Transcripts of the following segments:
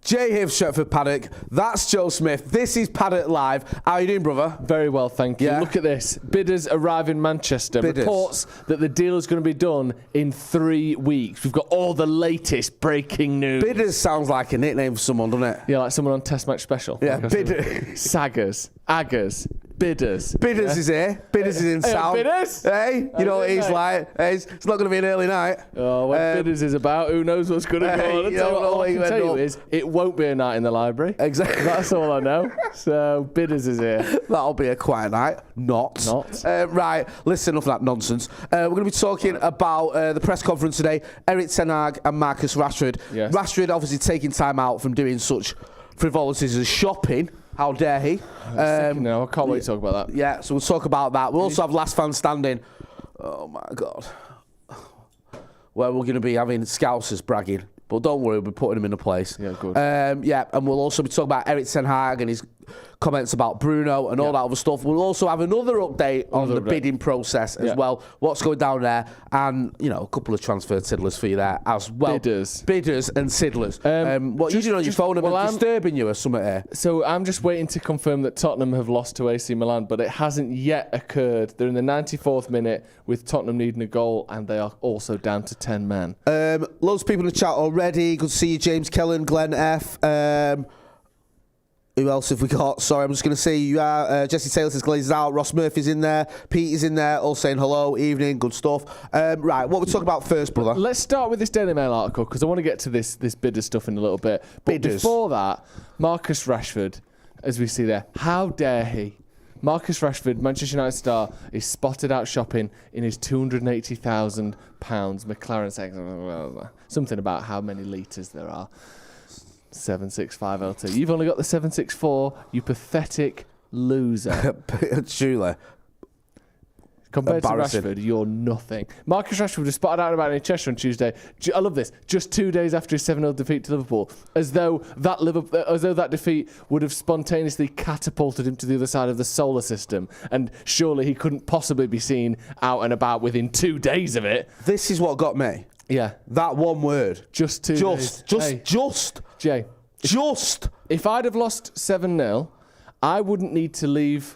Jay here for Stretford, Paddock. That's Joe Smith. This is Paddock Live. How you doing, brother? Very well, thank you. Yeah. Look at this. Bidders arrive in Manchester. Bidders. Reports that the deal is going to be done in 3 weeks. We've got all the latest breaking news. Bidders sounds like a nickname for someone, doesn't it? Yeah, like someone on Test Match Special. Yeah, like Bidders. Saggers, Aggers, Bidders. Bidders is here. Bidders is in Hey, sound. Bidders. Hey, you know what he's like. Hey, it's not going to be an early night. Oh, what Bidders is about, who knows what's going to go on. you don't know All what I you can tell end you up. is, it won't be a night in the library. Exactly. That's all I know. So, Bidders is here. That'll be a quiet night. Not. Right, listen, enough of that nonsense. We're going to be talking about the press conference today. Eric Ten Hag and Marcus Rashford. Yes. Rashford obviously taking time out from doing such frivolities as shopping. How dare he? No, I can't wait to talk about that. Yeah, so we'll talk about that. We'll also have last man standing. Oh, my God. Where we're going to be having Scousers bragging. But don't worry, we'll be putting him in a place. Yeah, good. Yeah, and we'll also be talking about Eric Ten Hag and his comments about Bruno and all that other stuff. We'll also have another update on the bidding process as well. What's going down there, and you know, a couple of transfer tiddlers for you there as well. Bidders and tiddlers. What you doing on your phone? I'm disturbing you or something here. So I'm just waiting to confirm that Tottenham have lost to AC Milan, but it hasn't yet occurred. They're in the 94th minute with Tottenham needing a goal, and they are also down to 10 men. Loads of people in the chat already. Good to see you, James Kellen, Glenn F. Who else have we got? Sorry, I'm just going to say you are. Jesse Taylor says Glazes out. Ross Murphy's in there. Pete is in there, all saying hello, evening, good stuff. Right, what we're talking about first, brother? Let's start with this Daily Mail article, because I want to get to this bidder stuff in a little bit. But Bidders. Before that, Marcus Rashford, as we see there, how dare he? Marcus Rashford, Manchester United star, is spotted out shopping in his £280,000 McLaren second. Something about how many litres there are. 765 LT. You've only got the 764, you pathetic loser. Truly. Compared to Rashford, you're nothing. Marcus Rashford was spotted out and about in Cheshire on Tuesday. I love this. Just 2 days after his 7-0 defeat to Liverpool, as though that defeat would have spontaneously catapulted him to the other side of the solar system, and surely he couldn't possibly be seen out and about within 2 days of it. This is what got me. Yeah. That one word. Just 2 days. Just. Jay. If I'd have lost 7-0, I wouldn't need to leave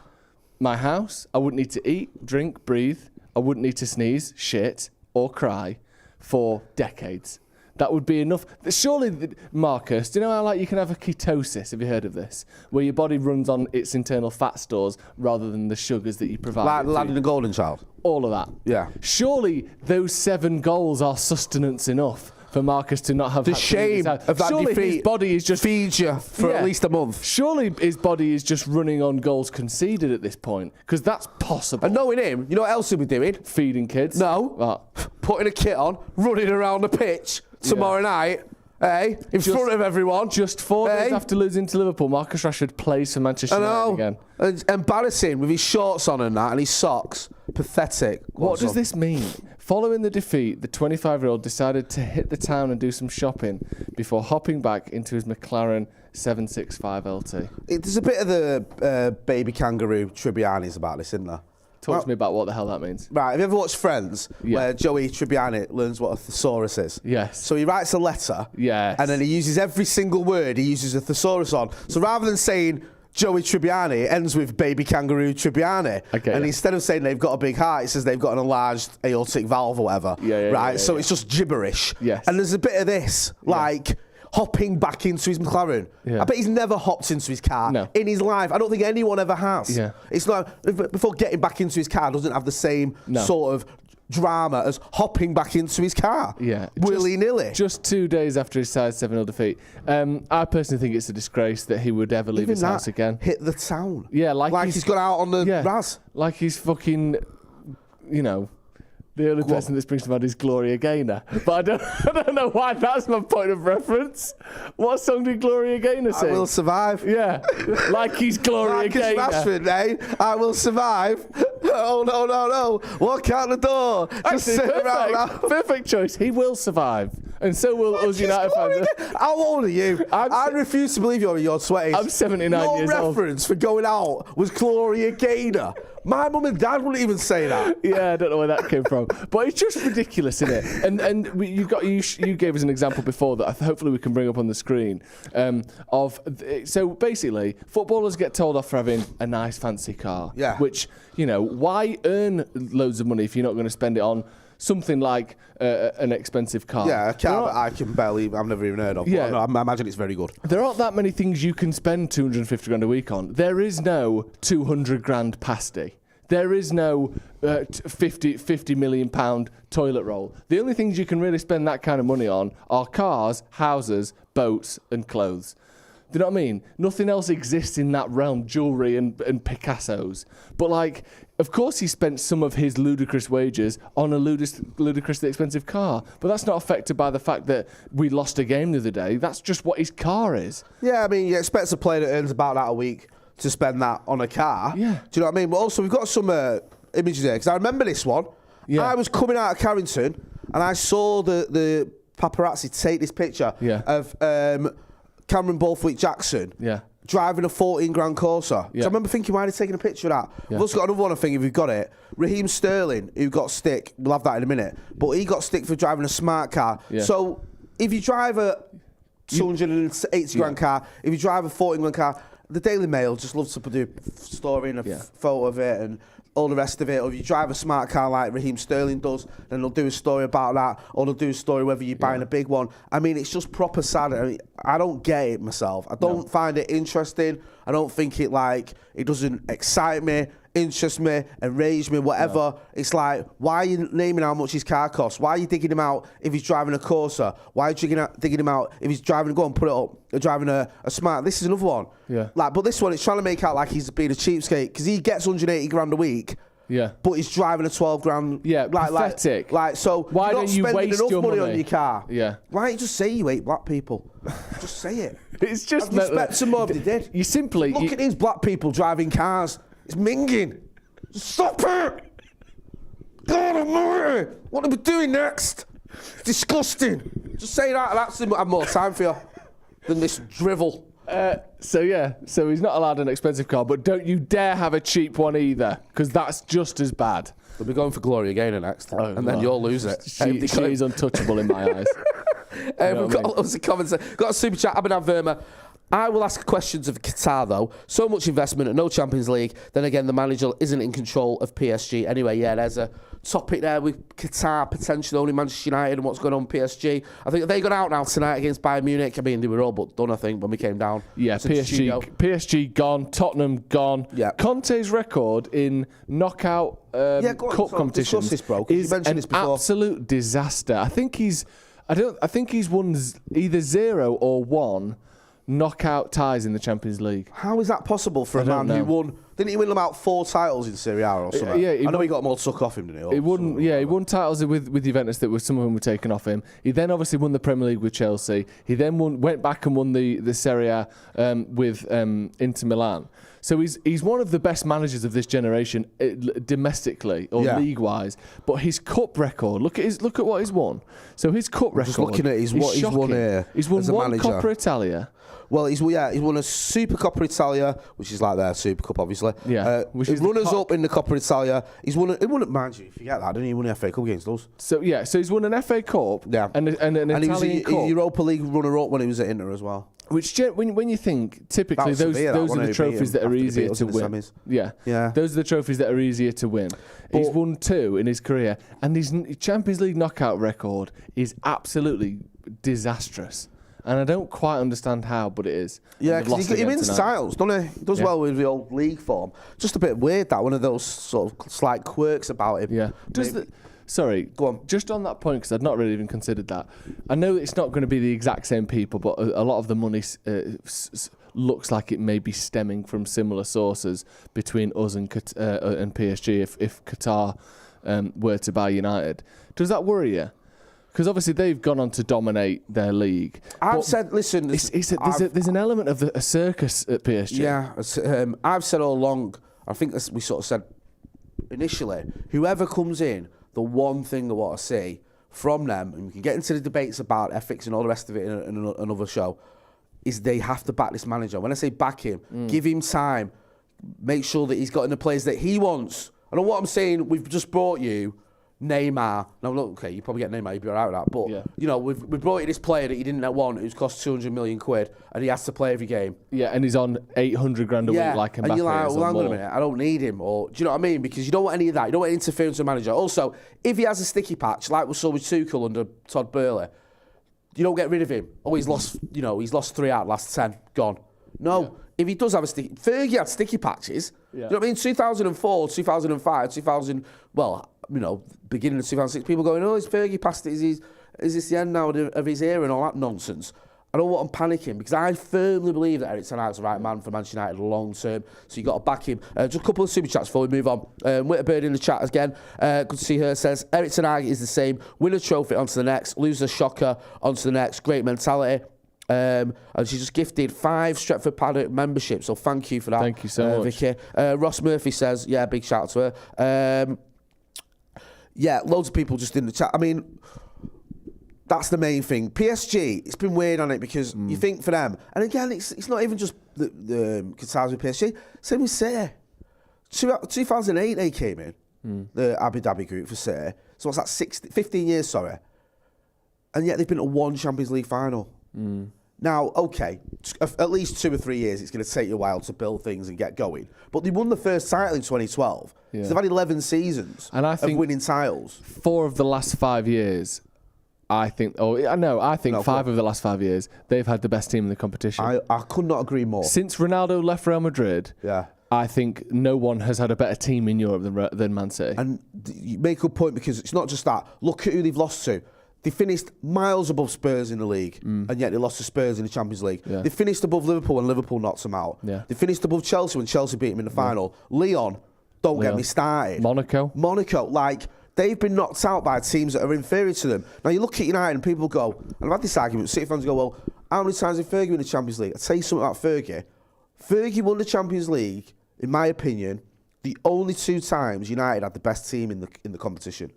my house. I wouldn't need to eat, drink, breathe. I wouldn't need to sneeze, shit, or cry for decades. That would be enough. Surely, Marcus, do you know how you can have a ketosis? Have you heard of this? Where your body runs on its internal fat stores rather than the sugars that you provide. Like Lad and the Golden Child. All of that. Yeah. Surely those 7 goals are sustenance enough for Marcus to not have the shame of that surely defeat. His body is just feeds you for at least a month. Surely his body is just running on goals conceded at this point, because that's possible. And knowing him, you know what else he'll be doing? Feeding kids. No. What? Putting a kit on, running around the pitch tomorrow night. In front of everyone. Just 4 days after losing to Liverpool, Marcus Rashford plays for Manchester United again. It's embarrassing with his shorts on and that, and his socks. Pathetic. What does this mean? Following the defeat, the 25-year-old decided to hit the town and do some shopping before hopping back into his McLaren 765 LT. There's a bit of the baby kangaroo Tribbiani's about this, isn't there? Talk to me about what the hell that means. Right, have you ever watched Friends, where Joey Tribbiani learns what a thesaurus is? Yes. So he writes a letter, yes, and then he uses every single word he uses a thesaurus on. So rather than saying Joey Tribbiani, it ends with baby kangaroo Tribbiani. Okay, and instead of saying they've got a big heart, it says they've got an enlarged aortic valve or whatever. So it's just gibberish. Yes. And there's a bit of this, hopping back into his McLaren. I bet he's never hopped into his car in his life. I don't think anyone ever has. It's not, before getting back into his car doesn't have the same sort of drama as hopping back into his car. Willy-nilly. Just 2 days after his side 7-0 defeat. I personally think it's a disgrace that he would ever leave his house again. Hit the town. Yeah, like he's gone out on the Raz. Like he's fucking, the only person that springs to mind is Gloria Gaynor. But I don't know why that's my point of reference. What song did Gloria Gaynor sing? I Will Survive. Yeah. Like he's Gloria Gaynor. Rashford, eh? I will survive. Oh, no. Walk out the door. Just Actually, sit around. perfect choice. He will survive. And so will us United fans. How old are you? I refuse to believe you're in your 20s. I'm 79 years old. Your reference for going out was Gloria Gaynor. My mum and dad wouldn't even say that. Yeah, I don't know where that came from, but it's just ridiculous, isn't it? And you gave us an example before that hopefully we can bring up on the screen. So basically, footballers get told off for having a nice fancy car. Yeah. Which, why earn loads of money if you're not going to spend it on something like an expensive car? Yeah, a car that I've never even heard of. Yeah. I imagine it's very good. There aren't that many things you can spend 250 grand a week on. There is no 200 grand pasty. There is no 50 million pound toilet roll. The only things you can really spend that kind of money on are cars, houses, boats, and clothes. Do you know what I mean? Nothing else exists in that realm, jewellery and Picassos. But, of course he spent some of his ludicrous wages on a ludicrously expensive car. But that's not affected by the fact that we lost a game the other day. That's just what his car is. Yeah, I mean, you expect a player that earns about that a week to spend that on a car. Yeah. Do you know what I mean? But also, we've got some images here, because I remember this one. Yeah. I was coming out of Carrington, and I saw the paparazzi take this picture of Cameron Borthwick-Jackson driving a 14 grand Corsa. So I remember thinking, why are they taking a picture of that? Yeah. We've also got another one, I think, if we've got it. Raheem Sterling, who got stick, we'll have that in a minute, but he got stick for driving a smart car. Yeah. So if you drive a 280 grand car, if you drive a 14 grand car, the Daily Mail just loves to do a story and a photo of it and all the rest of it. Or if you drive a smart car like Raheem Sterling does, then they'll do a story about that, or they'll do a story whether you're buying a big one. I mean, it's just proper sad. I mean, I don't get it myself. I don't find it interesting. I don't think it doesn't excite me, interest me, enrage me, whatever. No. It's like, why are you naming how much his car costs? Why are you digging him out if he's driving a Corsa? Why are you digging him out if he's driving, go and put it up, driving a smart? This is another one. Yeah. But this one, it's trying to make out like he's being a cheapskate, because he gets 180 grand a week. Yeah. But he's driving a 12 grand. Yeah, pathetic. So why don't you waste enough your money on your car? Yeah. Why don't you just say you hate black people? Just say it. It's just... I'd respect some more if they did. You simply... Look at these black people driving cars. It's minging. Stop it! God almighty! What are we doing next? It's disgusting. Just say that. That's I have more time for you than this drivel. So he's not allowed an expensive car, but don't you dare have a cheap one either, because that's just as bad. We'll be going for Gloria Gaynor next, and then you'll lose it. She's untouchable in my eyes. We've got lots of comments. Got a super chat. Abhinav Verma. I will ask questions of Qatar, though. So much investment and no Champions League. Then again, the manager isn't in control of PSG. Anyway, there's a topic there with Qatar, potentially only Manchester United and what's going on with PSG. I think they got out now tonight against Bayern Munich. I mean, they were all but done, I think, when we came down. Yeah, PSG gone, Tottenham gone. Yeah. Conte's record in knockout cup competitions is an absolute disaster. I think he's won either 0 or 1 knockout ties in the Champions League. How is that possible for a man who won? Didn't he win about 4 titles in Serie A or something? Yeah, I know he got them all took off him, didn't he? He won titles with Juventus that some of them were taken off him. He then obviously won the Premier League with Chelsea. He then went back and won the Serie A with Inter Milan. So he's one of the best managers of this generation domestically or league-wise. But his cup record, look at what he's won. So his cup record. Just looking at what he's won here. He's won one Coppa Italia. Well, he's won a Super Coppa Italia, which is like their Super Cup, obviously. Yeah. He's runners-up in the Coppa Italia. He won, mind you, forget that, didn't he? He won the FA Cup against us. So he's won an FA Cup and an Italian Cup. He was Europa League runner-up when he was at Inter as well. Which, when you think, typically those are the trophies that are easier to win. Yeah. Those are the trophies that are easier to win. He's won 2 in his career, and his Champions League knockout record is absolutely disastrous. And I don't quite understand how, but it is. Yeah, because he wins titles, doesn't he? He does well with the old league form. Just a bit weird, that, one of those sort of slight quirks about him. Yeah. Sorry, go on. Just on that point, because I'd not really even considered that. I know it's not going to be the exact same people, but a lot of the money looks like it may be stemming from similar sources between us and PSG if Qatar were to buy United. Does that worry you? Because obviously they've gone on to dominate their league. I've said, listen, there's an element of a circus at PSG. Yeah, I've said all along, I think we sort of said initially, whoever comes in, the one thing I want to see from them, and we can get into the debates about ethics and all the rest of it in another show, is they have to back this manager. When I say back him, give him time, make sure that he's got in the players that he wants. I know what I'm saying, we've just brought you Neymar. Now, look, okay, you probably get Neymar, you'd be all right with that. But, you know, we've brought you this player that you didn't want, who's cost 200 million quid, and he has to play every game. Yeah, and he's on 800 grand a week like Mbappe. And you're like, well, hang on a minute, I don't need him. Or, do you know what I mean? Because you don't want any of that. You don't want interference with the manager. Also, if he has a sticky patch, like we saw with Tuchel under Todd Boehly, you don't get rid of him. Oh, he's lost 3 out of the last 10. Gone. No. If he does have a sticky... Fergie had sticky patches. You know what I mean? 2004, 2005, beginning of 2006, people going, oh, is Fergie past it? Is this the end now of his era and all that nonsense? I don't want him panicking because I firmly believe that Eric Ten Hag's the right man for Manchester United long term. So you've got to back him. Just a couple of super chats before we move on. Witterbird in the chat again. Good to see her. Says, Eric Ten Hag is the same. Win a trophy, on to the next. Lose a shocker, on to the next. Great mentality. And she just gifted 5 Stretford Paddock memberships. So thank you for that. Thank you so much. Vicky. Ross Murphy says, yeah, big shout out to her. Loads of people just in the chat. I mean... That's the main thing. PSG, it's been weird on it because you think for them, and again, it's not even just the concerns with PSG. Same with City. 2008 they came in, the Abu Dhabi group for City. So what's that, 15 years, sorry. And yet they've been to 1 Champions League final. Now, okay, at least 2 or 3 years, it's going to take you a while to build things and get going. But they won the first title in 2012. So they've had 11 seasons of winning titles. 4 of the last 5 years... I think 5 of the last 5 years, they've had the best team in the competition. I could not agree more. Since Ronaldo left Real Madrid, I think no one has had a better team in Europe than Man City. And you make a good point because it's not just that. Look at who they've lost to. They finished miles above Spurs in the league, and yet they lost to Spurs in the Champions League. They finished above Liverpool when Liverpool knocked them out. They finished above Chelsea when Chelsea beat them in the final. Leon, don't get me started. Monaco, like... They've been knocked out by teams that are inferior to them. Now, you look at United and people go, and I've had this argument, City fans go, well, how many times did Fergie win the Champions League? I'll tell you something about Fergie. Fergie won the Champions League, in my opinion, the only 2 times United had the best team in the competition.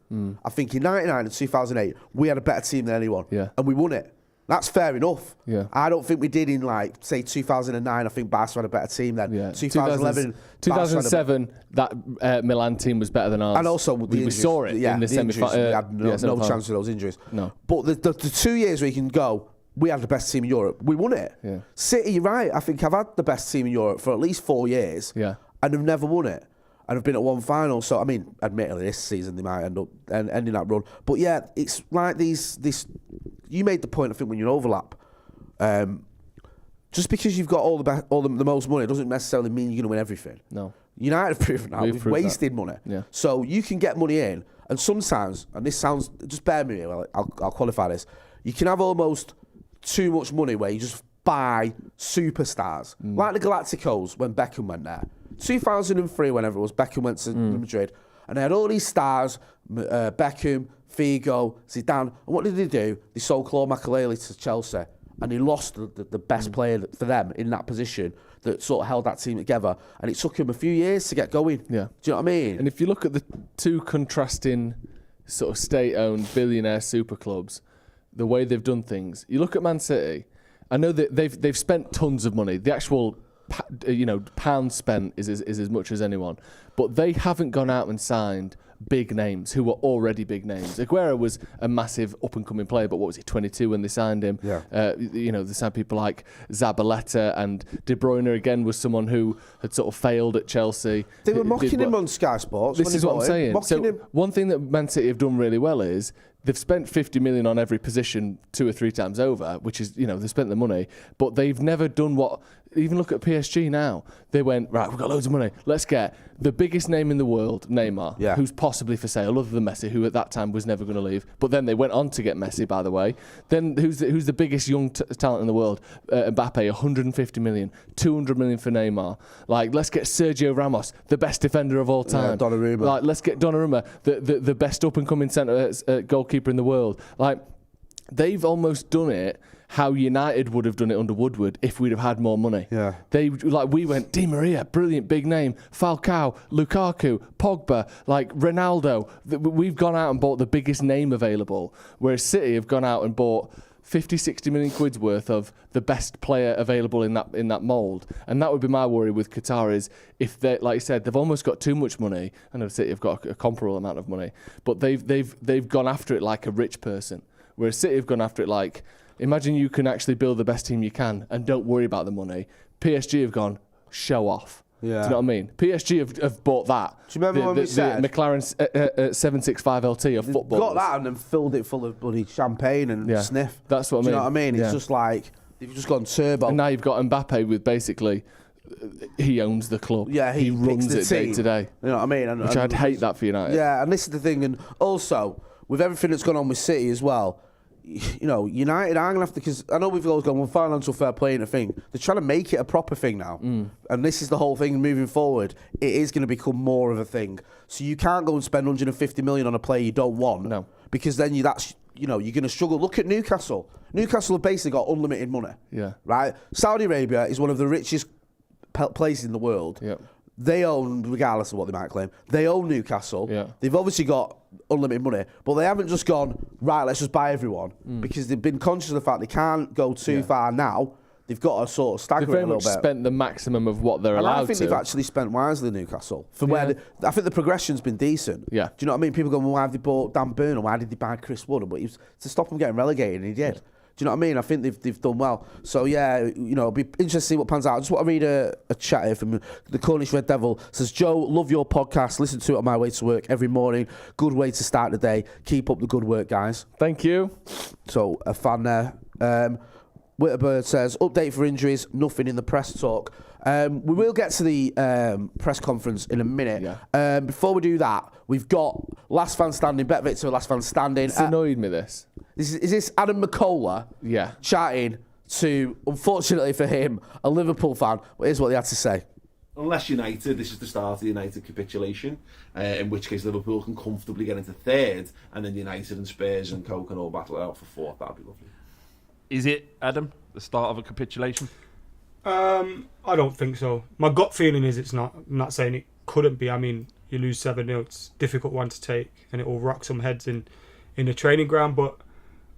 I think in 99 and 2008, we had a better team than anyone, and we won it. That's fair enough. I don't think we did in, like, say, 2009. I think Barca had a better team then. 2011... 2007, that Milan team was better than ours. And also, we saw it in the semi-final. We had no chance of those injuries. No. But the 2 years where you can go, we had the best team in Europe. We won it. City, you're right. I think I've had the best team in Europe for at least 4 years. And have never won it. And have been at 1 final. So, I mean, admittedly, this season they might end up ending that run. But yeah, it's like this. You made the point, I think, when you overlap. Just because you've got all the most money doesn't necessarily mean you're going to win everything. No. United have proven that. We've wasted money. So you can get money in, and sometimes, and this sounds, just bear with me, I'll qualify this. You can have almost too much money where you just buy superstars. Like the Galacticos when Beckham went there. 2003, whenever it was, Beckham went to Madrid, and they had all these stars, Beckham, Figo, Zidane, and what did they do? They sold Claude Makelele to Chelsea, and he lost the best player for them in that position that sort of held that team together, and it took him a few years to get going. Do you know what I mean? And if you look at the 2 contrasting sort of state-owned billionaire super clubs, the way they've done things, you look at Man City, I know that they've spent tons of money. The actual pounds spent is as much as anyone, but they haven't gone out and signed big names who were already big names. Aguero was a massive up-and-coming player, but what was he, 22 when they signed him? They signed people like Zabaleta, and De Bruyne again was someone who had sort of failed at Chelsea. They were mocking him on Sky Sports. This is what I'm saying. So one thing that Man City have done really well is they've spent 50 million on every position 2 or 3 times over, which is, they've spent the money, but they've never done what... Even look at PSG now. They went, right, we've got loads of money. Let's get the biggest name in the world, Neymar, who's possibly for sale, other than Messi, who at that time was never going to leave. But then they went on to get Messi, by the way. Then who's the biggest young talent in the world? Mbappe, 150 million, 200 million for Neymar. Like, let's get Sergio Ramos, the best defender of all time. Donnarumma. Like, let's get Donnarumma, the best up-and-coming goalkeeper in the world. Like, they've almost done it how United would have done it under Woodward if we'd have had more money. Yeah. We went, Di Maria, brilliant, big name, Falcao, Lukaku, Pogba, like Ronaldo. We've gone out and bought the biggest name available, whereas City have gone out and bought 50, 60 million quid's worth of the best player available in that mould. And that would be my worry with Qatar is if they, like you said, they've almost got too much money. I know City have got a comparable amount of money, but they've gone after it like a rich person, whereas City have gone after it like, imagine you can actually build the best team you can and don't worry about the money. PSG have gone, show off. Yeah. Do you know what I mean? PSG have bought that. Do you remember when we said the McLaren 765 LT of football? Got that and then filled it full of bloody champagne and sniff. That's what I mean. Do you know what I mean? It's just like they've just gone turbo. And now you've got Mbappe with basically he owns the club. Yeah, he runs it day to day. You know what I mean? Which I'd hate that for United. Yeah, and this is the thing, and also with everything that's gone on with City as well. You know, United are going to have to, because I know we've always gone, well, financial fair play ain't a thing. They're trying to make it a proper thing now. And this is the whole thing moving forward. It is going to become more of a thing. So you can't go and spend 150 million on a player you don't want. No. Because then you're going to struggle. Look at Newcastle. Newcastle have basically got unlimited money. Yeah. Right? Saudi Arabia is one of the richest places in the world. Yep. They own, regardless of what they might claim, they own Newcastle. Yeah. They've obviously got unlimited money, but they haven't just gone, right, let's just buy everyone, because they've been conscious of the fact they can't go too far now. They've got to sort of stagger They've very it a little much bit. spent the maximum of what they're And allowed to. I think they've actually spent wisely, Newcastle. For where I think the progression's been decent. Yeah. Do you know what I mean? People go, well, why have they bought Dan Burn, or why did they buy Chris Wood? But he was to stop them getting relegated, and he did. Do you know what I mean? I think they've done well. So, yeah, it'll be interesting to see what pans out. I just want to read a chat here from the Cornish Red Devil. It says, Joe, love your podcast. Listen to it on my way to work every morning. Good way to start the day. Keep up the good work, guys. Thank you. So, a fan there. Witterbird says, update for injuries, nothing in the press talk. We will get to the press conference in a minute. Yeah. Before we do that, we've got Last Fan Standing, Bet Victor, Last Fan Standing. It's annoyed me, this. Is this Adam McCullough chatting to, unfortunately for him, a Liverpool fan? But here's what he had to say. Unless United, this is the start of the United capitulation, in which case Liverpool can comfortably get into third, and then United and Spurs and Co can all battle it out for fourth. That'd be lovely. Is it, Adam, the start of a capitulation? I don't think so. My gut feeling is it's not. I'm not saying it couldn't be. I mean, you lose 7-0, it's a difficult one to take, and it will rock some heads in the training ground, but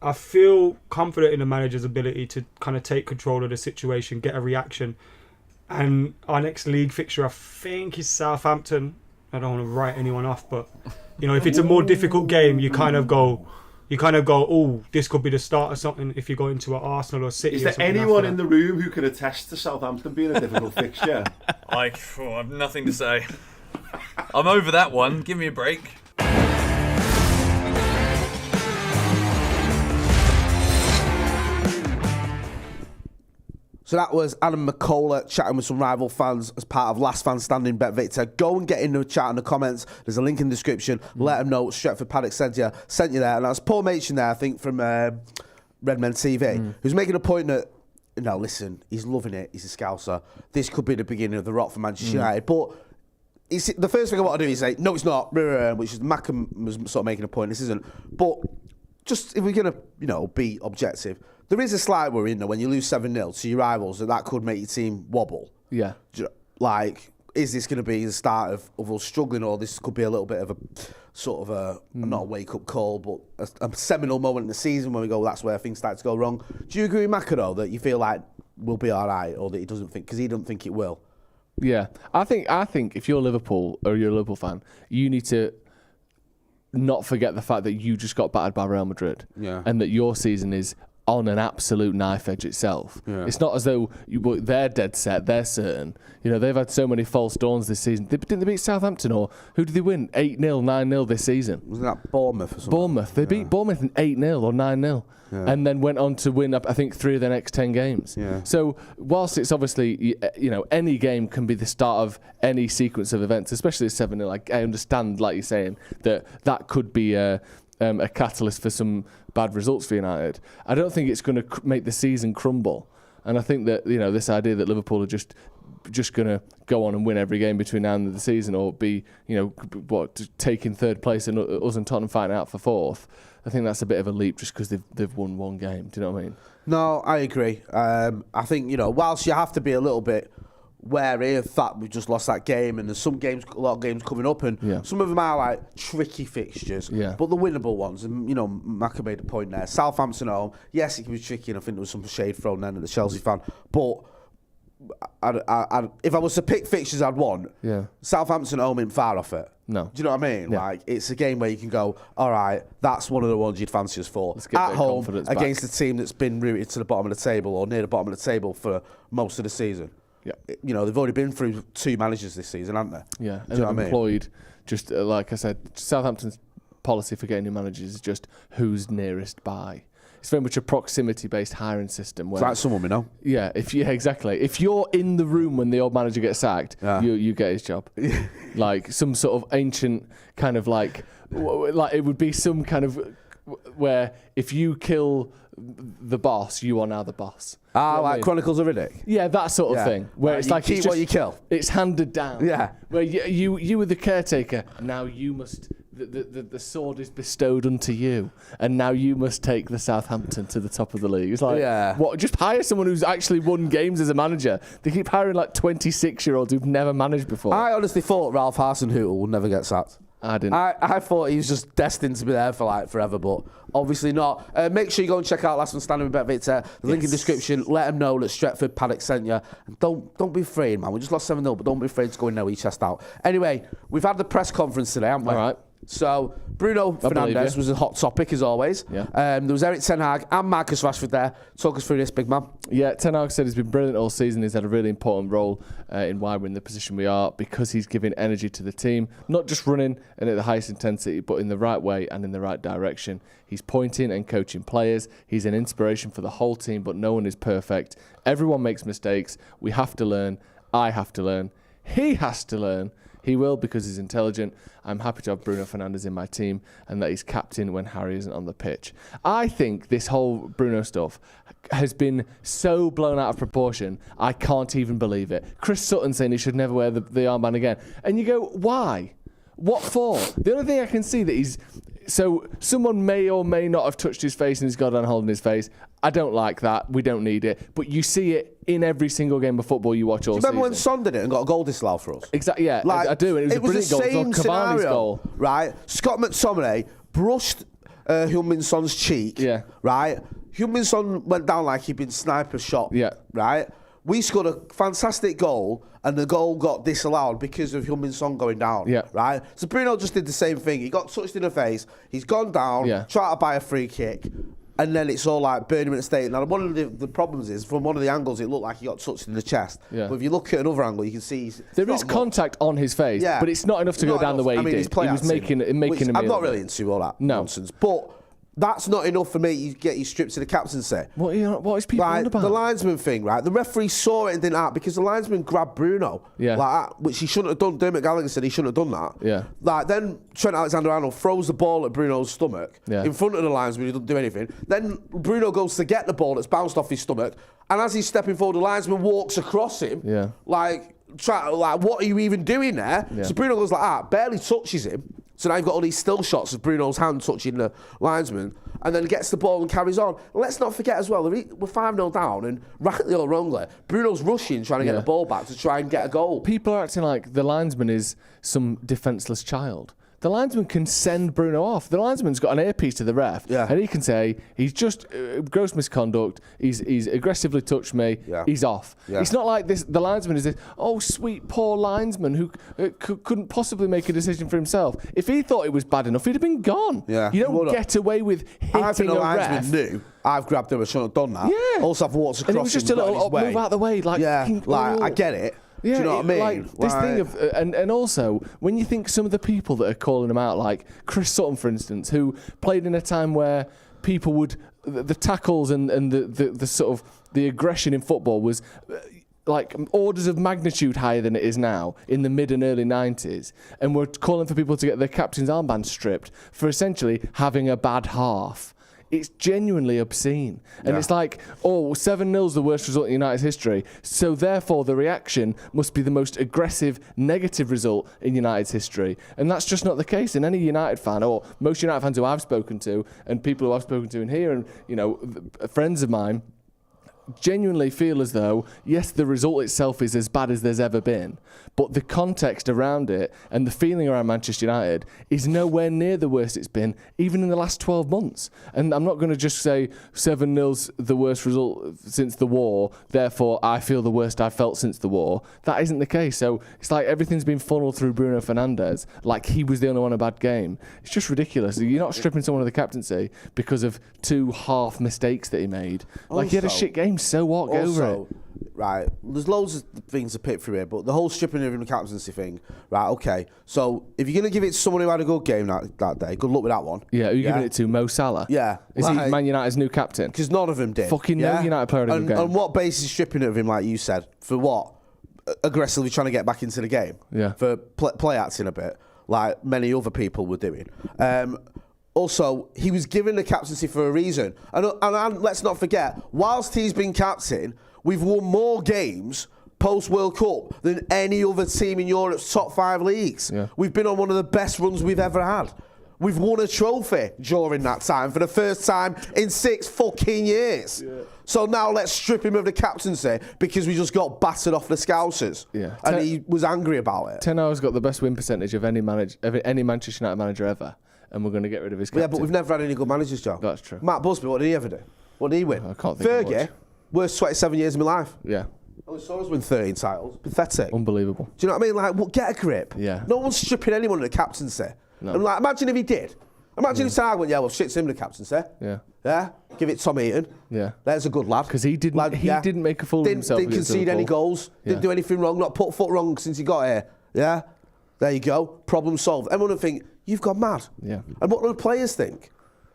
I feel confident in the manager's ability to kind of take control of the situation, get a reaction. And our next league fixture, I think, is Southampton. I don't want to write anyone off, but if it's a more difficult game, you kind of go, oh, this could be the start of something if you go into an Arsenal or City. Is there anyone in the room who can attest to Southampton being a difficult fixture? I have nothing to say. I'm over that one. Give me a break. So that was Adam McCullough chatting with some rival fans as part of Last Fan Standing Bet Victor. Go and get in the chat in the comments. There's a link in the description. Let them know Stretford Paddock sent you there. And that's Paul Machin there, I think, from Redmen TV, who's making a point that, listen, he's loving it. He's a Scouser. This could be the beginning of the rot for Manchester United. But the first thing I want to do is say, no, it's not, which is Mackham was sort of making a point. This isn't. But just if we're going to, be objective, there is a slight worry, when you lose 7-0 to your rivals, that could make your team wobble. Yeah. Like, is this going to be the start of us struggling, or this could be a little bit of a sort of not a wake-up call, but a seminal moment in the season when we go, that's where things start to go wrong. Do you agree with Macca, though, that you feel like we'll be all right, or that he doesn't think, because he doesn't think it will? Yeah. I think if you're Liverpool, or you're a Liverpool fan, you need to not forget the fact that you just got battered by Real Madrid. Yeah. And that your season is on an absolute knife edge itself. Yeah. It's not as though they're dead set, they're certain. They've had so many false dawns this season. Didn't they beat Southampton, or who did they win? 8-0, 9-0 this season. Wasn't that Bournemouth or something? Bournemouth. They beat Bournemouth in 8-0 or 9-0. Yeah. And then went on to win, I think, 3 of their next 10 games. Yeah. So whilst it's obviously, any game can be the start of any sequence of events, especially at 7-0, I understand, like you're saying, that could be a catalyst for some bad results for United. I don't think it's going to make the season crumble. And I think that, this idea that Liverpool are just going to go on and win every game between now and the season, or be, taking third place and us and Tottenham fighting out for fourth, I think that's a bit of a leap just because they've won one game. Do you know what I mean? No, I agree. I think, whilst you have to be a little bit wary of that we just lost that game, and there's a lot of games coming up, and some of them are like tricky fixtures, but the winnable ones. And Maka made a point there. Southampton at home, yes, it can be tricky, and I think there was some shade thrown then at the Chelsea fan. But if I was to pick fixtures I'd want, Southampton at home isn't far off it. No. Do you know what I mean? Yeah. Like, it's a game where you can go, all right, that's one of the ones you'd fancy us for. At home, against a team that's been rooted to the bottom of the table or near the bottom of the table for most of the season. Yeah. They've already been through 2 managers this season, haven't they? Yeah. And they've employed, just like I said, Southampton's policy for getting new managers is just who's nearest by. It's very much a proximity-based hiring system. Where, it's like someone we know. Yeah, exactly. If you're in the room when the old manager gets sacked, you get his job. Like some sort of ancient kind of like it would be some kind of where if you kill the boss, you are now the boss. Like Chronicles of Riddick. Yeah, that sort of thing. Where it's you like keep what you kill. It's handed down. Yeah. Where you were the caretaker. Now you must. The sword is bestowed unto you, and now you must take the Southampton to the top of the league. It's like, what? Just hire someone who's actually won games as a manager. They keep hiring like 26-year-olds who've never managed before. I honestly thought Ralph Hasenhüttl would never get sacked. I didn't. I thought he was just destined to be there for like forever, but obviously not. Make sure you go and check out Last Man Standing with Bet Victor. The link in the description. Let them know that Stretford Paddock sent you. And don't be afraid, man. We just lost 7-0, but don't be afraid to go in there with your chest out. Anyway, we've had the press conference today, haven't we? All right. So Bruno Fernandes was a hot topic as always. Yeah. There was Eric Ten Hag and Marcus Rashford there. Talk us through this, big man. Yeah, Ten Hag said he's been brilliant all season. He's had a really important role in why we're in the position we are, because he's giving energy to the team, not just running and at the highest intensity, but in the right way and in the right direction. He's pointing and coaching players. He's an inspiration for the whole team, but no one is perfect. Everyone makes mistakes. We have to learn. I have to learn. He has to learn. He will, because he's intelligent. I'm happy to have Bruno Fernandes in my team and that he's captain when Harry isn't on the pitch. I think this whole Bruno stuff has been so blown out of proportion, I can't even believe it. Chris Sutton saying he should never wear the armband again. And you go, why? What for? The only thing I can see that he's... So someone may or may not have touched his face and he's got on holding his face. I don't like that. We don't need it. But you see it in every single game of football you watch all season. Do you remember when Son did it and got a goal disallowed for us? Exactly, yeah. I do. And it was a brilliant goal. It was Cavani's goal. Right? Scott McTominay brushed Heung-min Son's cheek. Yeah. Right? Heung-min Son went down like he'd been sniper shot. Yeah. Right? We scored a fantastic goal, and the goal got disallowed because of Heung-min Son going down. Yeah. Right? So Bruno just did the same thing. He got touched in the face. He's gone down, tried to buy a free kick, and then it's all like burning him in the state. Now, one of the problems is, from one of the angles, it looked like he got touched in the chest. Yeah. But if you look at another angle, you can see there is contact on his face, but it's not enough to go down the way he did. He was making a meal. I'm not really into all that nonsense. But that's not enough for me to get you stripped to the captaincy. What is people on about? The linesman thing, right? The referee saw it and didn't act because the linesman grabbed Bruno. Yeah. Like that, which he shouldn't have done. Dermot Gallagher said he shouldn't have done that. Yeah. Like, then Trent Alexander-Arnold throws the ball at Bruno's stomach in front of the linesman. He doesn't do anything. Then Bruno goes to get the ball that's bounced off his stomach. And as he's stepping forward, the linesman walks across him. Yeah. Like, what are you even doing there? Yeah. So Bruno goes like that, barely touches him. So now you've got all these still shots of Bruno's hand touching the linesman, and then gets the ball and carries on. Let's not forget as well, we're 5-0 down, and rightly or wrongly, Bruno's rushing, trying to get the ball back to try and get a goal. People are acting like the linesman is some defenceless child. The linesman can send Bruno off. The linesman's got an earpiece to the ref, and he can say, he's just gross misconduct, he's aggressively touched me, he's off. It's not like this. The linesman is this, sweet poor linesman who couldn't possibly make a decision for himself. If he thought it was bad enough, he'd have been gone. Yeah. You don't get away with hitting I think the a linesman ref. knew. I've grabbed him, I shouldn't have done that. Yeah. Also, I've walked across and it was just him, a little move out of the way. I get it. Yeah, do you know what I mean? Like this thing of, and also when you think some of the people that are calling him out, like Chris Sutton, for instance, who played in a time where people would the tackles and the sort of the aggression in football was like orders of magnitude higher than it is now in the mid and early 90s, and we're calling for people to get their captain's armband stripped for essentially having a bad half. It's genuinely obscene. And it's like, 7-0's the worst result in United's history, so therefore the reaction must be the most aggressive, negative result in United's history. And that's just not the case. And any United fan, or most United fans who I've spoken to, and people who I've spoken to in here, and, friends of mine, genuinely feel as though, yes, the result itself is as bad as there's ever been, but the context around it and the feeling around Manchester United is nowhere near the worst it's been, even in the last 12 months. And I'm not going to just say 7-0's the worst result since the war, therefore I feel the worst I've felt since the war. That isn't the case. So it's like everything's been funneled through Bruno Fernandes, like he was the only one in a bad game. It's just ridiculous. You're not stripping someone of the captaincy because of 2 half mistakes that he made. Like, he had a shit game. So what? Get over it. Right, there's loads of things to pick through here, but the whole stripping of him the captaincy thing, right, okay. So if you're going to give it to someone who had a good game that day, good luck with that one. Yeah, who are you giving it to? Mo Salah? Yeah. Is he Man United's new captain? Because none of them did. Fucking no United player had a good game. On what basis stripping of him, like you said? For what? Aggressively trying to get back into the game? Yeah. For play acting a bit, like many other people were doing. Also, he was given the captaincy for a reason. And let's not forget, whilst he's been captain, we've won more games post-World Cup than any other team in Europe's top 5 leagues. Yeah. We've been on one of the best runs we've ever had. We've won a trophy during that time for the first time in 6 fucking years. Yeah. So now let's strip him of the captaincy because we just got battered off the Scousers. Yeah. And he was angry about it. Ten Hag's got the best win percentage of any Manchester United manager ever. And we're going to get rid of his captain. Yeah, but we've never had any good managers, Joe. That's true. Matt Busby, what did he ever do? What did he win? I can't think of much. Worst 27 years of my life. Yeah. Only saw us win 13 titles. Pathetic. Unbelievable. Do you know what I mean? Like, well, get a grip. Yeah. No one's stripping anyone of the captaincy. No. And like, imagine if he did. Imagine if Tag went, well, shit's him the captaincy. Yeah. Yeah? Give it Tom Eaton. Yeah. There's a good lad. Because he didn't make a fool of himself. Didn't concede any goals. Yeah. Didn't do anything wrong. Not put foot wrong since he got here. Yeah? There you go. Problem solved. Everyone would think, you've gone mad. Yeah. And what do the players think?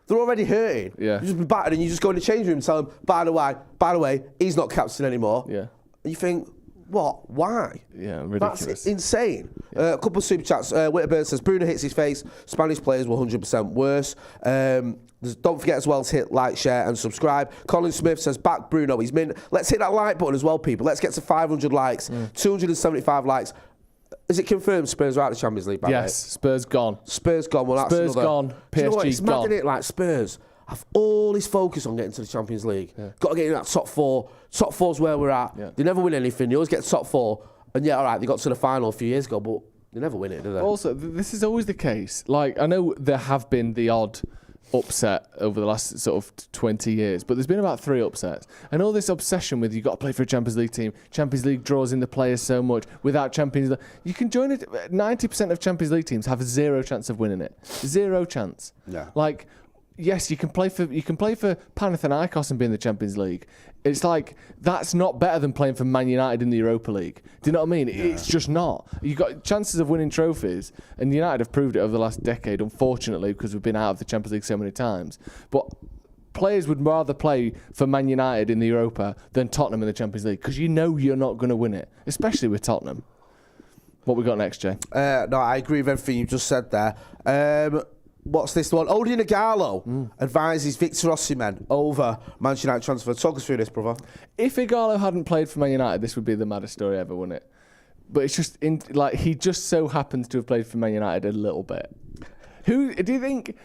They're already hurting. Yeah. You've just been battered and you just go in the change room and tell them, by the way, he's not captain anymore. Yeah. And you think, what? Why? Yeah, ridiculous. That's insane. Yeah. A couple of super chats. Whitterburn says, Bruno hits his face. Spanish players were 100% worse. Don't forget as well to hit like, share and subscribe. Colin Smith says, back Bruno, he's mint. Let's hit that like button as well, people. Let's get to 500 likes, 275 likes. Is it confirmed Spurs are out of the Champions League? Yes, Spurs gone. Spurs gone. Well, that's Spurs gone. PSG you know what? It's gone. mad, isn't it? Like Spurs have all this focus on getting to the Champions League. Yeah. Got to get in that top 4. Top 4's where we're at. Yeah. They never win anything. They always get top 4. And yeah, all right, they got to the final a few years ago, but they never win it, do they? Also, this is always the case. Like, I know there have been the odd upset over the last sort of 20 years, but there's been about 3 upsets. And all this obsession with you've got to play for a Champions League team, Champions League draws in the players so much, without Champions League, you can join it. 90% of Champions League teams have 0 chance of winning it. 0 chance. Yeah. Like, yes, you can play for Panathinaikos and be in the Champions League. It's like, that's not better than playing for Man United in the Europa League. Do you know what I mean? Yeah. It's just not. You've got chances of winning trophies, and United have proved it over the last decade, unfortunately, because we've been out of the Champions League so many times. But players would rather play for Man United in the Europa than Tottenham in the Champions League, because you know you're not going to win it, especially with Tottenham. What we got next, Jay? No, I agree with everything you just said there. What's this one? Odion Ighalo advises Victor Osimhen over Manchester United transfer. Talk us through this, brother. If Ighalo hadn't played for Man United, this would be the maddest story ever, wouldn't it? But it's just, he just so happens to have played for Man United a little bit. Who do you think...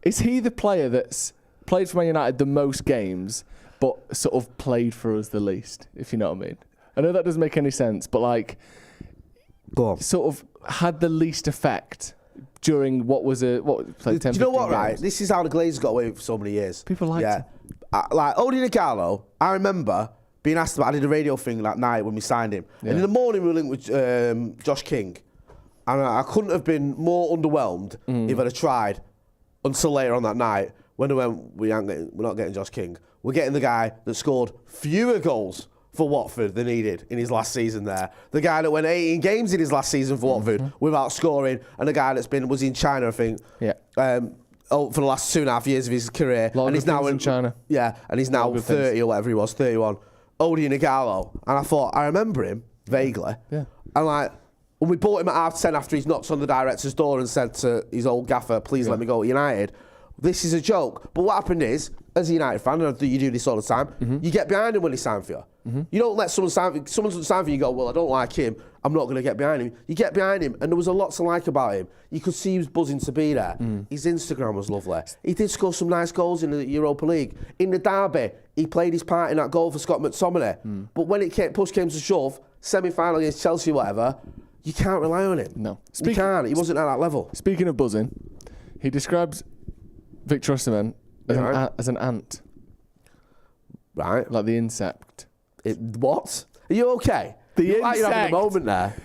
Is he the player that's played for Man United the most games, but sort of played for us the least, if you know what I mean? I know that doesn't make any sense, but go on. Sort of had the least effect during what was like 10, do you know what, games. right? This is how the Glazers got away for so many years. People liked him. Like Odion Ighalo, I remember being asked about, I did a radio thing that night when we signed him. Yeah. And in the morning we were linked with Josh King. And I couldn't have been more underwhelmed if I'd have tried until later on that night when we went, we're not getting Josh King. We're getting the guy that scored fewer goals for Watford than he did in his last season there. The guy that went 18 games in his last season for Watford without scoring, and the guy was in China, I think. Yeah. For the last 2.5 years of his career. And he's now in China. Yeah, and he's now 30 or whatever he was, 31. Odion Ighalo. And I thought, I remember him vaguely. Yeah. And when we bought him at 10:30 after he's knocked on the director's door and said to his old gaffer, please let me go to United, this is a joke. But what happened is, as a United fan, and you do this all the time, you get behind him when he signed for you. You don't let someone sign for you, you go, well, I don't like him, I'm not going to get behind him. You get behind him, and there was a lot to like about him. You could see he was buzzing to be there. His Instagram was lovely. He did score some nice goals in the Europa League. In the derby, he played his part in that goal for Scott McTominay. But when push came to shove, semi-final against Chelsea, whatever, you can't rely on him. No. You can't. He wasn't at that level. Speaking of buzzing, he describes Victor Osimhen as an ant. Right. Like the insect. What? Are you okay? You're like you're having a moment there.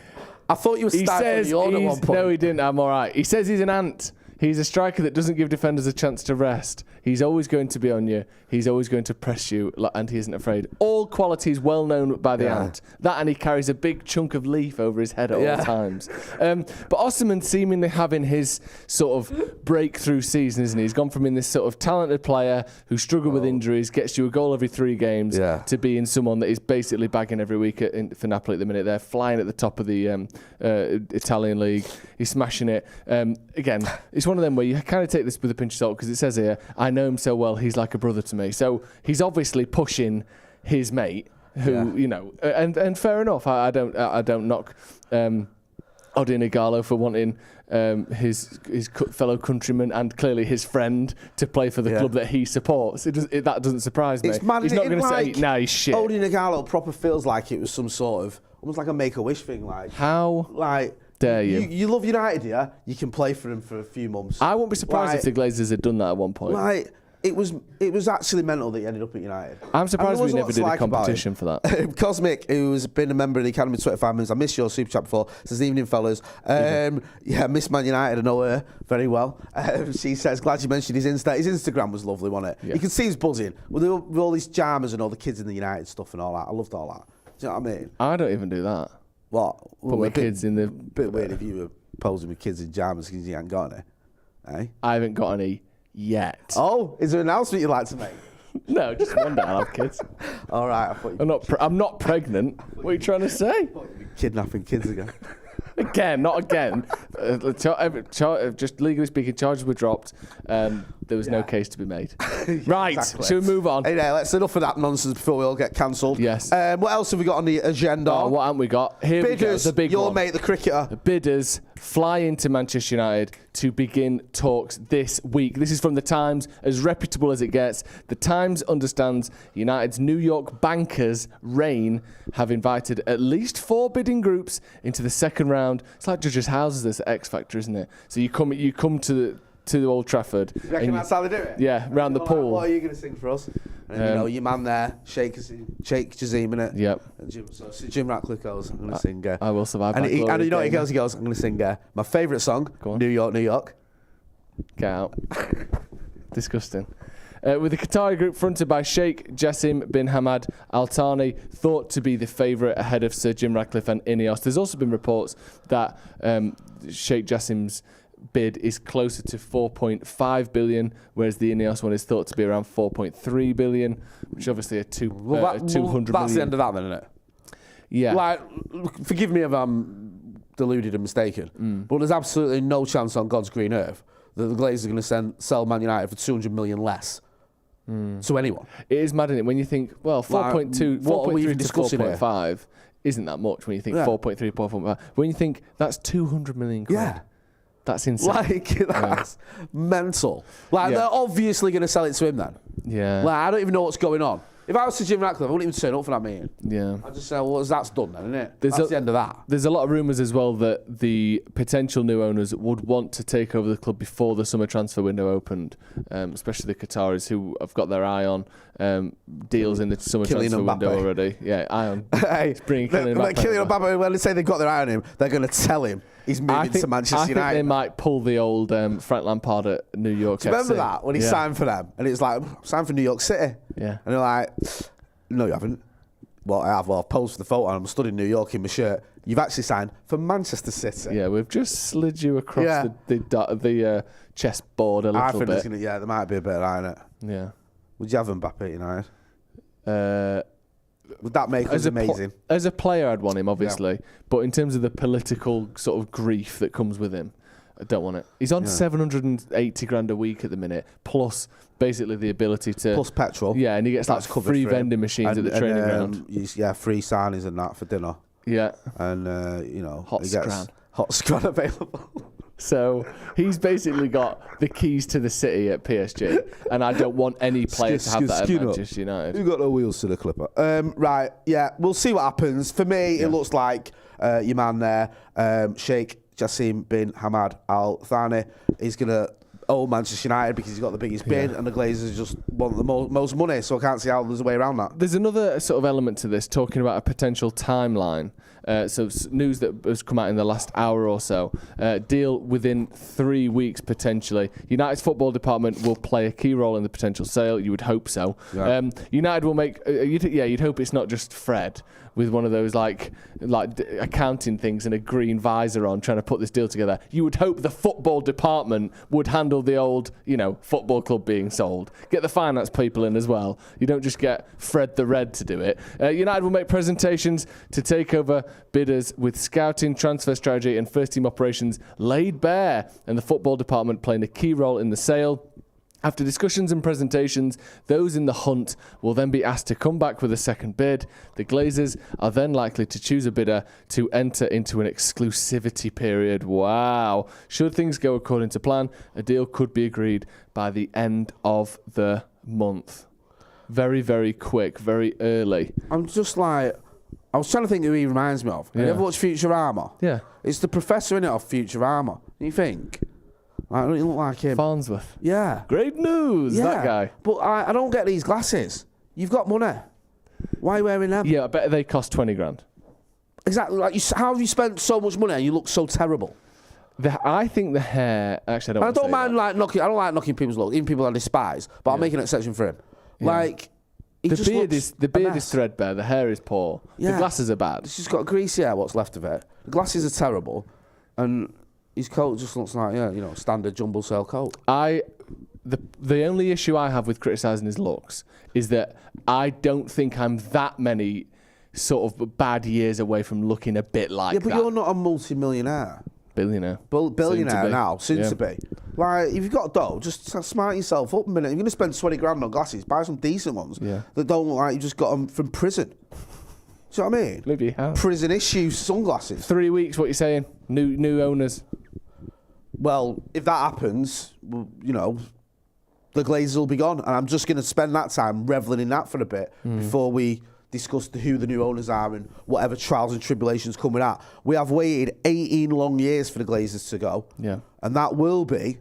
I thought you were starting the yawn at one point. No, he didn't. I'm all right. He says he's an ant. He's a striker that doesn't give defenders a chance to rest. He's always going to be on you. He's always going to press you, and he isn't afraid. All qualities well known by the ant. That, and he carries a big chunk of leaf over his head at all times. But Osimhen seemingly having his sort of breakthrough season, isn't he? He's gone from being this sort of talented player who struggled with injuries, gets you a goal every 3 games, to being someone that is basically bagging every week for Napoli at the minute. They're flying at the top of the Italian league. He's smashing it. Again, it's one of them where you kind of take this with a pinch of salt because it says here, I know him so well, he's like a brother to me. So he's obviously pushing his mate, who you know, and fair enough. I don't knock Odi Nigalo for wanting his fellow countryman and clearly his friend to play for the club that he supports. That doesn't surprise me. It's mad, he's not going to say, "Nah, he's shit." Odi Nigalo proper feels like it was some sort of almost like a Make-A-Wish thing. Like how dare you? You love United, yeah? You can play for him for a few months. I wouldn't be surprised if the Glazers had done that at one point. Like, it was actually mental that he ended up at United. I'm surprised we never did a competition for that. Cosmic, who's been a member of the Academy 25 minutes, I missed your super chat before. Says, evening, fellas. Miss Man United, I know her very well. She says, glad you mentioned his Insta. His Instagram was lovely, wasn't it? Yeah. You can see he's buzzing with all these jammers and all the kids in the United stuff and all that. I loved all that. Do you know what I mean? I don't even do that. What? Put my kids in the... Bit weird if you were posing with kids in jammers because you ain't got any. Eh? I haven't got any yet. Oh, is there an announcement you'd like to make? No, just one day I'll have kids. All right, I thought I'm not pregnant. What are you trying to say? Kidnapping kids again. Again, not again. Just legally speaking, charges were dropped. There was no case to be made. Right, exactly. Shall we move on? Hey, let's enough of that nonsense before we all get cancelled. Yes. What else have we got on the agenda? Oh, what haven't we got? Here Bidders, we go. The big your one. mate, the cricketer. The Bidders fly into Manchester United to begin talks this week. This is from The Times, as reputable as it gets. The Times understands United's New York bankers, Rain, have invited at least 4 bidding groups into the second round. It's like Judges' Houses, this X Factor, isn't it? So you come to Old Trafford. You reckon that's how they do it? Yeah, round the pool. What are you going to sing for us? And your man there, Sheikh Jazim, innit? Yep. Jim Ratcliffe goes, I'm going to sing. I Will Survive. And you know what he goes, I'm going to sing my favourite song, New York, New York. Get out. Disgusting. With the Qatari group fronted by Sheikh Jassim bin Hamad Al Thani, thought to be the favourite ahead of Sir Jim Ratcliffe and Ineos. There's also been reports that Sheikh Jassim's bid is closer to 4.5 billion, whereas the Ineos one is thought to be around 4.3 billion, which obviously are 200 that's million. That's the end of that then, isn't it? Yeah. Like, forgive me if I'm deluded and mistaken, but there's absolutely no chance on God's green earth that the Glazers are going to sell Man United for 200 million less to anyone. It is mad, isn't it? When you think, well, 4.3 to 4.5 isn't that much when you think 4.3, 4.5. When you think that's 200 million quid. Yeah. That's insane. Like, that's mental. Like, they're obviously going to sell it to him then. Yeah. Like, I don't even know what's going on. If I was to Jim Ratcliffe, I wouldn't even turn up for that meeting. Yeah. I'd just say, well, that's done then, isn't it? That's the end of that. There's a lot of rumours as well that the potential new owners would want to take over the club before the summer transfer window opened, especially the Qataris who have got their eye on deals in the summer transfer window already. Yeah, eye on. Hey, bringing Kylian Mbappe, when they say they've got their eye on him, they're going to tell him he's moving to Manchester United. I think they might pull the old Frank Lampard at New York FC. Do you remember that? When he signed for them? And it was like, signed for New York City. Yeah. And they're like, no, you haven't. Well, I have. Well, I've posed for the photo and I'm stood in New York in my shirt. You've actually signed for Manchester City. Yeah, we've just slid you across the chessboard a little bit. There might be a bit of that in it. Yeah. Would you have Mbappe at United? Would that make us amazing? As a player, I'd want him, obviously. Yeah. But in terms of the political sort of grief that comes with him, I don't want it. He's on 780 grand a week at the minute, plus basically the ability to... Plus petrol. Yeah, and he gets like free vending machines at the training ground. Free signings and that for dinner. Yeah. And, Hot scran available. So he's basically got the keys to the city at PSG, and I don't want any player to have that at Manchester United. You've got no wheels to the Clipper. Right, yeah, we'll see what happens. For me, it looks like your man there, Sheikh Jassim bin Hamad Al Thani, is going to owe Manchester United because he's got the biggest bid, and the Glazers just want the most money, so I can't see how there's a way around that. There's another sort of element to this, talking about a potential timeline. So news that has come out in the last hour or so. Deal within 3 weeks potentially. United's football department will play a key role in the potential sale. You would hope so. Yeah. United will make. You'd hope it's not just Fred with one of those like accounting things and a green visor on trying to put this deal together. You would hope the football department would handle the old, football club being sold. Get the finance people in as well. You don't just get Fred the Red to do it. United will make presentations to Takeover bidders with scouting, transfer strategy and first team operations laid bare, and the football department playing a key role in the sale. After discussions and presentations, those in the hunt will then be asked to come back with a second bid. The Glazers are then likely to choose a bidder to enter into an exclusivity period. Wow. Should things go according to plan, a deal could be agreed by the end of the month. Very, very quick, very early. I'm just like... I was trying to think who he reminds me of. Have you ever watched Futurama? Yeah. It's the professor in it of Futurama. You think? I don't look like him. Farnsworth. Yeah. Great news, that guy. But I don't get these glasses. You've got money. Why are you wearing them? Yeah, I bet they cost 20 grand. Exactly. How have you spent so much money and you look so terrible? I think the hair... Actually, I don't mind knocking... I don't like knocking people's look, even people I despise, but I'll make an exception for him. Yeah. The beard is threadbare. The hair is poor. Yeah. The glasses are bad. He's just got greasy hair. What's left of it? The glasses are terrible, and his coat just looks like standard jumble sale coat. The only issue I have with criticising his looks is that I don't think I'm that many sort of bad years away from looking a bit like that. Yeah, but you're not a multi-millionaire. Billionaire. Billionaire now, soon to be. Like, if you've got dough, just smart yourself up a minute. If you're going to spend 20 grand on glasses, buy some decent ones that don't look like you just got them from prison. Do you know what I mean? Maybe you have. Prison issue sunglasses. 3 weeks, what you're saying? New owners. Well, if that happens, the Glazers will be gone. And I'm just going to spend that time revelling in that for a bit before we discuss who the new owners are and whatever trials and tribulations coming at. We have waited 18 long years for the Glazers to go. Yeah. And that will be,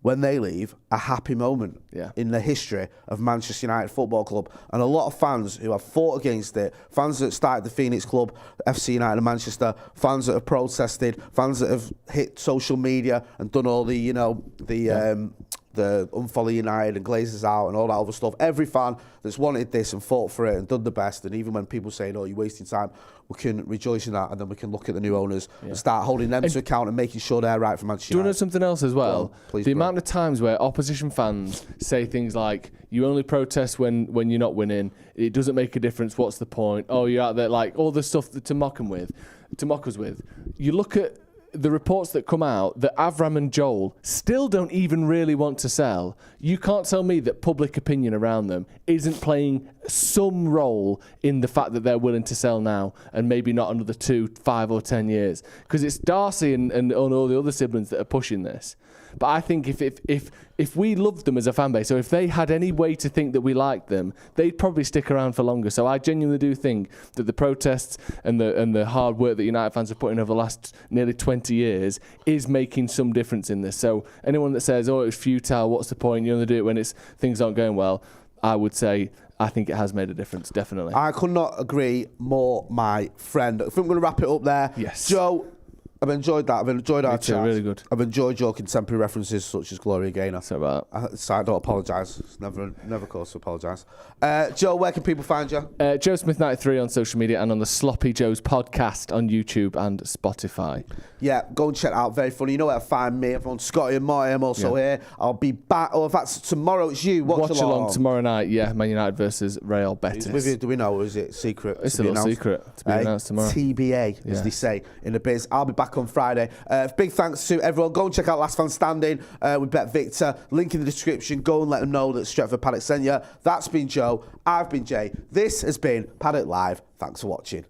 when they leave, a happy moment in the history of Manchester United Football Club. And a lot of fans who have fought against it, fans that started the Phoenix Club, FC United of Manchester, fans that have protested, fans that have hit social media and done all the unfollow United and Glazers out and all that other stuff. Every fan that's wanted this and fought for it and done the best, and even when people say, "Oh, you're wasting time," we can rejoice in that, and then we can look at the new owners and start holding them to account and making sure they're right for Manchester United. Do you know something else as well? The amount of times where opposition fans say things like, "You only protest when you're not winning. It doesn't make a difference. What's the point? Oh, you're out there," like all the stuff to mock us with. You look at the reports that come out that Avram and Joel still don't even really want to sell. You can't tell me that public opinion around them isn't playing some role in the fact that they're willing to sell now and maybe not another 2, 5 or 10 years. Because it's Darcy and all the other siblings that are pushing this. But I think if we loved them as a fan base, or if they had any way to think that we liked them, they'd probably stick around for longer. So I genuinely do think that the protests and the hard work that United fans have put in over the last nearly 20 years is making some difference in this. So anyone that says, "Oh, it's futile, what's the point? You only do it when things aren't going well," I would say I think it has made a difference, definitely. I could not agree more, my friend. I think we're going to wrap it up there. Yes. Joe, I've enjoyed that. I've enjoyed our chat. Really good. I've enjoyed your contemporary references such as Gloria Gaynor. So about I don't apologise. It's never cause to apologise. Joe, where can people find you? Joe Smith 93 on social media and on the Sloppy Joe's podcast on YouTube and Spotify. Yeah, go and check it out. Very funny. You know where to find me. Everyone, Scotty and Marty, I'm also here. I'll be back. Or if that's tomorrow, it's you. Watch along tomorrow night. Yeah, Man United versus Real Betis. Who's with you? Do we know? Or is it secret? It's a little secret to be announced tomorrow. TBA, as they say in the biz. I'll be back back on Friday. Big thanks to everyone. Go and check out Last Man Standing with Bet Victor. Link in the description. Go and let them know that Stretford Paddock sent you. That's been Joe. I've been Jay. This has been Paddock Live. Thanks for watching.